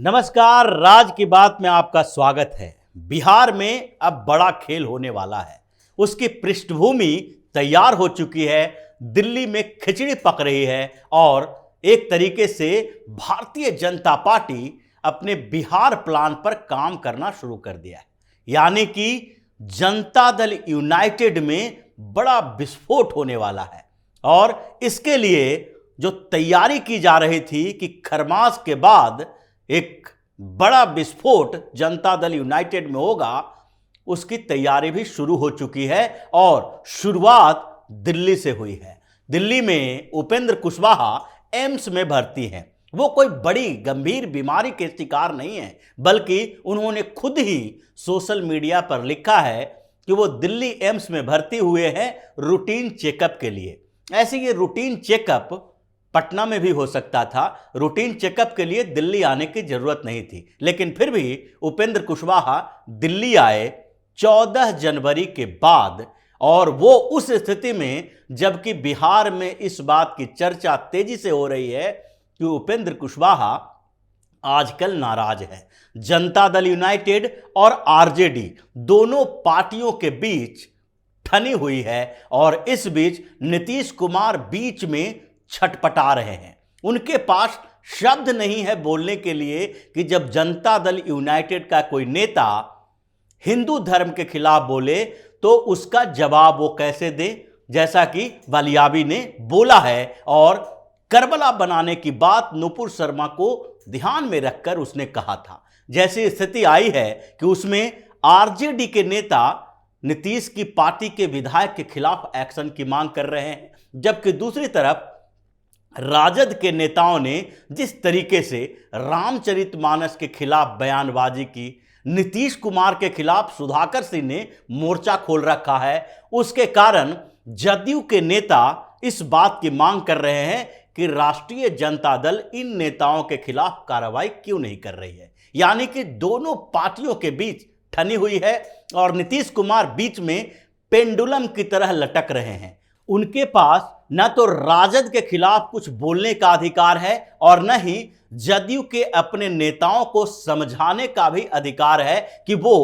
नमस्कार, राज की बात में आपका स्वागत है। बिहार में अब बड़ा खेल होने वाला है। उसकी पृष्ठभूमि तैयार हो चुकी है। दिल्ली में खिचड़ी पक रही है और एक तरीके से भारतीय जनता पार्टी अपने बिहार प्लान पर काम करना शुरू कर दिया है। यानी कि जनता दल यूनाइटेड में बड़ा विस्फोट होने वाला है और इसके लिए जो तैयारी की जा रही थी कि खरमास के बाद एक बड़ा विस्फोट जनता दल यूनाइटेड में होगा, उसकी तैयारी भी शुरू हो चुकी है और शुरुआत दिल्ली से हुई है। दिल्ली में उपेंद्र कुशवाहा एम्स में भर्ती हैं। वो कोई बड़ी गंभीर बीमारी के शिकार नहीं है, बल्कि उन्होंने खुद ही सोशल मीडिया पर लिखा है कि वो दिल्ली एम्स में भर्ती हुए हैं रूटीन चेकअप के लिए। ऐसे ये रूटीन चेकअप पटना में भी हो सकता था। रूटीन चेकअप के लिए दिल्ली आने की जरूरत नहीं थी, लेकिन फिर भी उपेंद्र कुशवाहा दिल्ली आए 14 जनवरी के बाद, और वो उस स्थिति में जबकि बिहार में इस बात की चर्चा तेजी से हो रही है कि उपेंद्र कुशवाहा आजकल नाराज है। जनता दल यूनाइटेड और आरजेडी दोनों पार्टियों के बीच ठनी हुई है और इस बीच नीतीश कुमार बीच में छटपटा रहे हैं। उनके पास शब्द नहीं है बोलने के लिए कि जब जनता दल यूनाइटेड का कोई नेता हिंदू धर्म के खिलाफ बोले तो उसका जवाब वो कैसे दे, जैसा कि वालियाबी ने बोला है। और करबला बनाने की बात नुपुर शर्मा को ध्यान में रखकर उसने कहा था। जैसी स्थिति आई है कि उसमें आरजेडी के नेता नीतीश की पार्टी के विधायक के खिलाफ एक्शन की मांग कर रहे हैं, जबकि दूसरी तरफ राजद के नेताओं ने जिस तरीके से रामचरितमानस के खिलाफ बयानबाजी की, नीतीश कुमार के खिलाफ सुधाकर सिंह ने मोर्चा खोल रखा है, उसके कारण जदयू के नेता इस बात की मांग कर रहे हैं कि राष्ट्रीय जनता दल इन नेताओं के खिलाफ कार्रवाई क्यों नहीं कर रही है। यानी कि दोनों पार्टियों के बीच ठनी हुई है और नीतीश कुमार बीच में पेंडुलम की तरह लटक रहे हैं। उनके पास न तो राजद के खिलाफ कुछ बोलने का अधिकार है और न ही जदयू के अपने नेताओं को समझाने का भी अधिकार है कि वो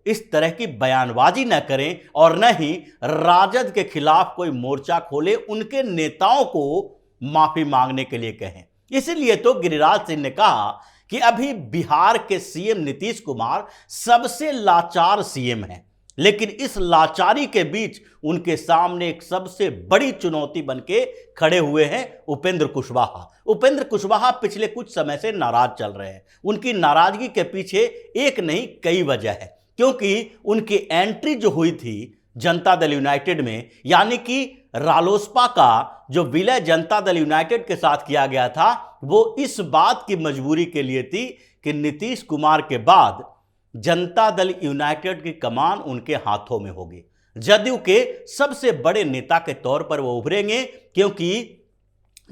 इस तरह की बयानबाजी न करें और न ही राजद के खिलाफ कोई मोर्चा खोले, उनके नेताओं को माफी मांगने के लिए कहें। इसलिए तो गिरिराज सिंह ने कहा कि अभी बिहार के सीएम नीतीश कुमार सबसे लाचार सीएम हैं, लेकिन इस लाचारी के बीच उनके सामने एक सबसे बड़ी चुनौती बनके खड़े हुए हैं उपेंद्र कुशवाहा। उपेंद्र कुशवाहा पिछले कुछ समय से नाराज चल रहे हैं। उनकी नाराजगी के पीछे एक नहीं कई वजह है, क्योंकि उनकी एंट्री जो हुई थी जनता दल यूनाइटेड में, यानी कि रालोसपा का जो विलय जनता दल यूनाइटेड के साथ किया गया था, वो इस बात की मजबूरी के लिए थी कि नीतीश कुमार के बाद जनता दल यूनाइटेड की कमान उनके हाथों में होगी। जदयू के सबसे बड़े नेता के तौर पर वो उभरेंगे, क्योंकि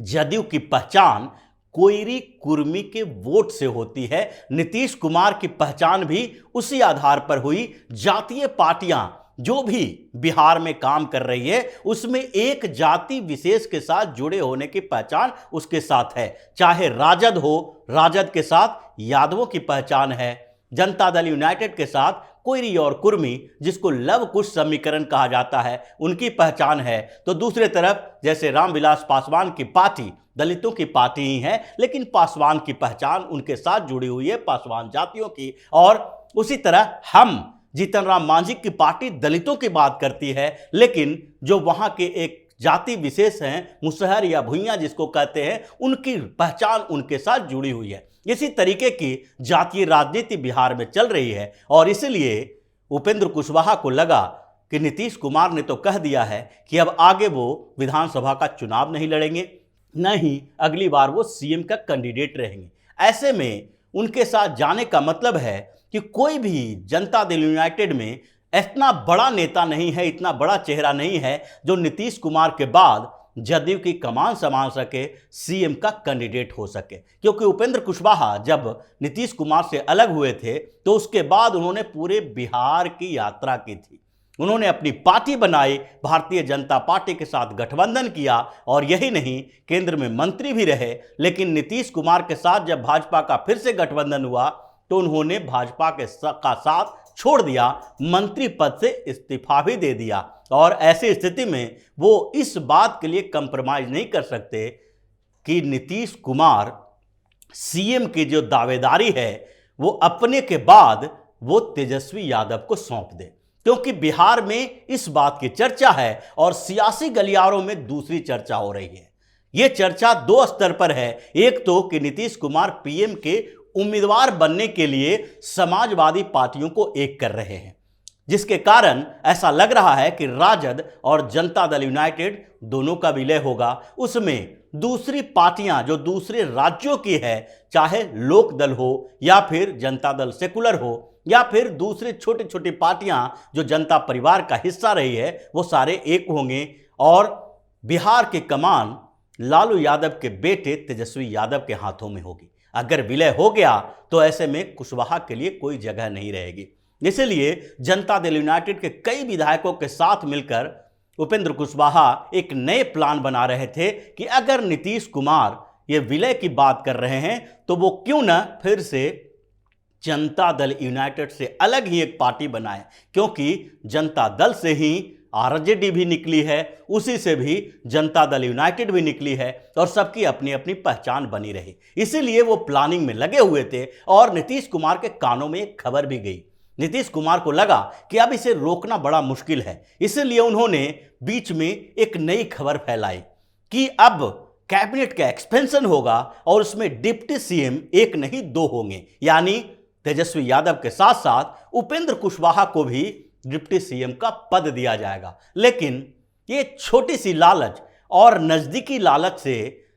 जदयू की पहचान कोयरी कुर्मी के वोट से होती है। नीतीश कुमार की पहचान भी उसी आधार पर हुई। जातीय पार्टियां जो भी बिहार में काम कर रही है, उसमें एक जाति विशेष के साथ जुड़े होने की पहचान उसके साथ है। चाहे राजद हो, राजद के साथ यादवों की पहचान है। जनता दल यूनाइटेड के साथ कोयरी और कुर्मी, जिसको लव कुश समीकरण कहा जाता है, उनकी पहचान है। तो दूसरे तरफ जैसे रामविलास पासवान की पार्टी दलितों की पार्टी ही है, लेकिन पासवान की पहचान उनके साथ जुड़ी हुई है, पासवान जातियों की। और उसी तरह हम जीतन राम मांझी की पार्टी दलितों की बात करती है, लेकिन जो वहां के एक जाति विशेष हैं, मुसहर या भुइयां जिसको कहते हैं, उनकी पहचान उनके साथ जुड़ी हुई है। इसी तरीके की जातीय राजनीति बिहार में चल रही है और इसलिए उपेंद्र कुशवाहा को लगा कि नीतीश कुमार ने तो कह दिया है कि अब आगे वो विधानसभा का चुनाव नहीं लड़ेंगे, न ही अगली बार वो सीएम का कैंडिडेट रहेंगे। ऐसे में उनके साथ जाने का मतलब है कि कोई भी जनता दल यूनाइटेड में इतना बड़ा नेता नहीं है, इतना बड़ा चेहरा नहीं है जो नीतीश कुमार के बाद जदयू की कमान संभाल सके, सीएम का कैंडिडेट हो सके। क्योंकि उपेंद्र कुशवाहा जब नीतीश कुमार से अलग हुए थे तो उसके बाद उन्होंने पूरे बिहार की यात्रा की थी उन्होंने अपनी पार्टी बनाई, भारतीय जनता पार्टी के साथ गठबंधन किया और यही नहीं, केंद्र में मंत्री भी रहे। लेकिन नीतीश कुमार के साथ जब भाजपा का फिर से गठबंधन हुआ तो उन्होंने भाजपा का साथ छोड़ दिया, मंत्री पद से इस्तीफा भी दे दिया। और ऐसी स्थिति में वो इस बात के लिए कंप्रोमाइज नहीं कर सकते कि नीतीश कुमार सीएम की जो दावेदारी है वो अपने के बाद वो तेजस्वी यादव को सौंप दे, क्योंकि बिहार में इस बात की चर्चा है और सियासी गलियारों में दूसरी चर्चा हो रही है। यह चर्चा दो स्तर पर है। एक तो कि नीतीश कुमार पीएम के उम्मीदवार बनने के लिए समाजवादी पार्टियों को एक कर रहे हैं, जिसके कारण ऐसा लग रहा है कि राजद और जनता दल यूनाइटेड दोनों का विलय होगा। उसमें दूसरी पार्टियां जो दूसरे राज्यों की है, चाहे लोक दल हो या फिर जनता दल सेकुलर हो या फिर दूसरी छोटी छोटी पार्टियां जो जनता परिवार का हिस्सा रही है, वो सारे एक होंगे और बिहार की कमान लालू यादव के बेटे तेजस्वी यादव के हाथों में होगी। अगर विलय हो गया तो ऐसे में कुशवाहा के लिए कोई जगह नहीं रहेगी। इसलिए जनता दल यूनाइटेड के कई विधायकों के साथ मिलकर उपेंद्र कुशवाहा एक नए प्लान बना रहे थे कि अगर नीतीश कुमार ये विलय की बात कर रहे हैं तो वो क्यों ना फिर से जनता दल यूनाइटेड से अलग ही एक पार्टी बनाए, क्योंकि जनता दल से ही आरजेडी भी निकली है, उसी से भी जनता दल यूनाइटेड भी निकली है और सबकी अपनी अपनी पहचान बनी रही। इसीलिए वो प्लानिंग में लगे हुए थे और नीतीश कुमार के कानों में एक खबर भी गई। नीतीश कुमार को लगा कि अब इसे रोकना बड़ा मुश्किल है, इसलिए उन्होंने बीच में एक नई खबर फैलाई कि अब कैबिनेट का एक्सपेंशन होगा और उसमें डिप्टी सीएम एक नहीं दो होंगे, यानी तेजस्वी यादव के साथ साथ उपेंद्र कुशवाहा को भी डिप्टी सीएम का पद दिया जाएगा। लेकिन ये छोटी सी लालच और नजदीकी लालच से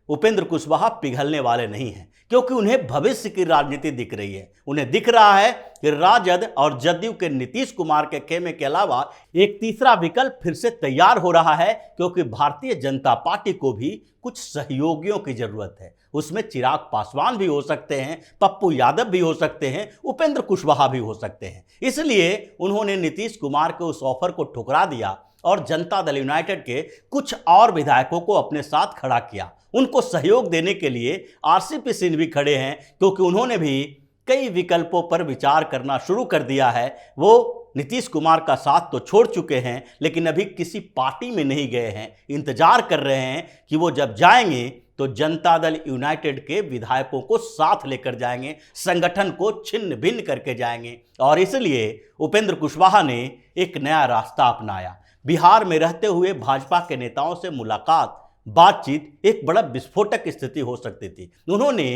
उपेंद्र कुशवाहा पिघलने वाले नहीं हैं, क्योंकि उन्हें भविष्य की राजनीति दिख रही है। उन्हें दिख रहा है कि राजद और जदयू के नीतीश कुमार के खेमे के अलावा एक तीसरा विकल्प फिर से तैयार हो रहा है, क्योंकि भारतीय जनता पार्टी को भी कुछ सहयोगियों की जरूरत है। उसमें चिराग पासवान भी हो सकते हैं, पप्पू यादव भी हो सकते हैं, उपेंद्र कुशवाहा भी हो सकते हैं। इसलिए उन्होंने नीतीश कुमार के उस ऑफर को ठुकरा दिया और जनता दल यूनाइटेड के कुछ और विधायकों को अपने साथ खड़ा किया। उनको सहयोग देने के लिए आरसीपी सिंह भी खड़े हैं, क्योंकि उन्होंने भी कई विकल्पों पर विचार करना शुरू कर दिया है। वो नीतीश कुमार का साथ तो छोड़ चुके हैं, लेकिन अभी किसी पार्टी में नहीं गए हैं, इंतजार कर रहे हैं कि वो जब जाएंगे तो जनता दल यूनाइटेड के विधायकों को साथ लेकर जाएंगे, संगठन को छिन्न भिन्न करके जाएंगे। और इसलिए उपेंद्र कुशवाहा ने एक नया रास्ता अपनाया। बिहार में रहते हुए भाजपा के नेताओं से मुलाकात, बातचीत एक बड़ा विस्फोटक स्थिति हो सकती थी। उन्होंने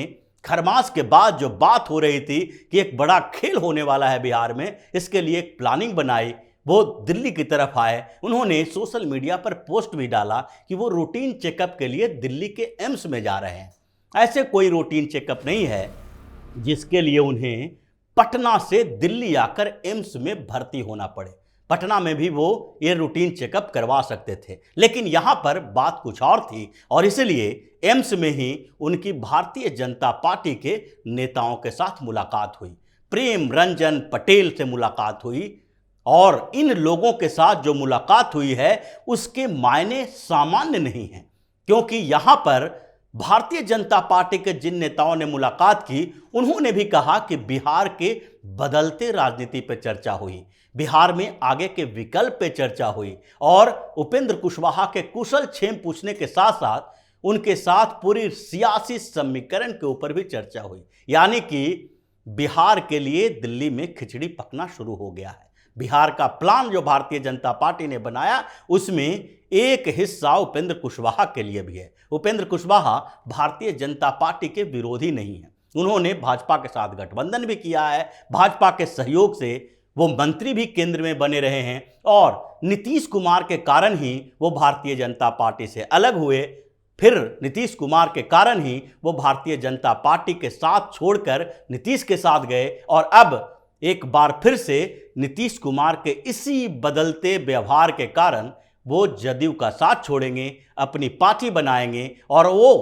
खरमास के बाद जो बात हो रही थी कि एक बड़ा खेल होने वाला है बिहार में, इसके लिए एक प्लानिंग बनाई। वो दिल्ली की तरफ आए। उन्होंने सोशल मीडिया पर पोस्ट भी डाला कि वो रूटीन चेकअप के लिए दिल्ली के एम्स में जा रहे हैं। ऐसे कोई रूटीन चेकअप नहीं है जिसके लिए उन्हें पटना से दिल्ली आकर एम्स में भर्ती होना पड़े। पटना में भी वो ये रूटीन चेकअप करवा सकते थे, लेकिन यहाँ पर बात कुछ और थी और इसलिए एम्स में ही उनकी भारतीय जनता पार्टी के नेताओं के साथ मुलाकात हुई। प्रेम रंजन पटेल से मुलाकात हुई और इन लोगों के साथ जो मुलाकात हुई है उसके मायने सामान्य नहीं हैं, क्योंकि यहाँ पर भारतीय जनता पार्टी के जिन नेताओं ने मुलाकात की उन्होंने भी कहा कि बिहार के बदलते राजनीति पर चर्चा हुई, बिहार में आगे के विकल्प पे चर्चा हुई और उपेंद्र कुशवाहा के कुशल क्षेम पूछने के साथ साथ उनके साथ पूरी सियासी समीकरण के ऊपर भी चर्चा हुई। यानी कि बिहार के लिए दिल्ली में खिचड़ी पकना शुरू हो गया है। बिहार का प्लान जो भारतीय जनता पार्टी ने बनाया उसमें एक हिस्सा उपेंद्र कुशवाहा के लिए भी है। उपेंद्र कुशवाहा भारतीय जनता पार्टी के विरोधी नहीं है, उन्होंने भाजपा के साथ गठबंधन भी किया है, भाजपा के सहयोग से वो मंत्री भी केंद्र में बने रहे हैं और नीतीश कुमार के कारण ही वो भारतीय जनता पार्टी से अलग हुए। फिर नीतीश कुमार के कारण ही वो भारतीय जनता पार्टी के साथ छोड़कर नीतीश के साथ गए और अब एक बार फिर से नीतीश कुमार के इसी बदलते व्यवहार के कारण वो जदयू का साथ छोड़ेंगे, अपनी पार्टी बनाएंगे और वो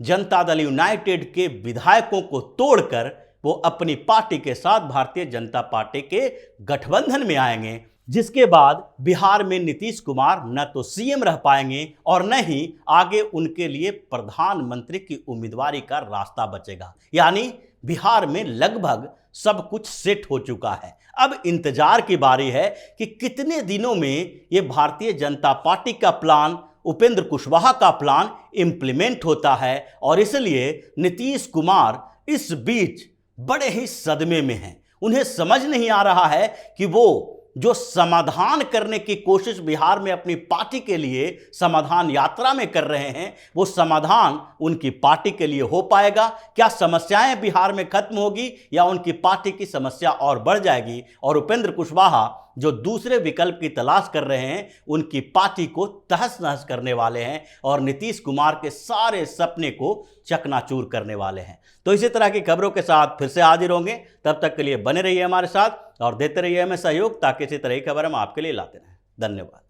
जनता दल यूनाइटेड के विधायकों को तोड़कर वो अपनी पार्टी के साथ भारतीय जनता पार्टी के गठबंधन में आएंगे, जिसके बाद बिहार में नीतीश कुमार न तो सीएम रह पाएंगे और न ही आगे उनके लिए प्रधानमंत्री की उम्मीदवारी का रास्ता बचेगा। यानी बिहार में लगभग सब कुछ सेट हो चुका है। अब इंतजार की बारी है कि कितने दिनों में ये भारतीय जनता पार्टी का प्लान, उपेंद्र कुशवाहा का प्लान इंप्लीमेंट होता है। और इसलिए नीतीश कुमार इस बीच बड़े ही सदमे में हैं। उन्हें समझ नहीं आ रहा है कि वो जो समाधान करने की कोशिश बिहार में अपनी पार्टी के लिए समाधान यात्रा में कर रहे हैं, वो समाधान उनकी पार्टी के लिए हो पाएगा? क्या समस्याएं बिहार में खत्म होगी या उनकी पार्टी की समस्या और बढ़ जाएगी और उपेंद्र कुशवाहा जो दूसरे विकल्प की तलाश कर रहे हैं उनकी पार्टी को तहस नहस करने वाले हैं और नीतीश कुमार के सारे सपने को चकनाचूर करने वाले हैं। तो इसी तरह की खबरों के साथ फिर से हाजिर होंगे। तब तक के लिए बने रहिए हमारे साथ और देते रहिए हमें सहयोग, ताकि इसी तरह की खबर हम आपके लिए लाते रहें। धन्यवाद।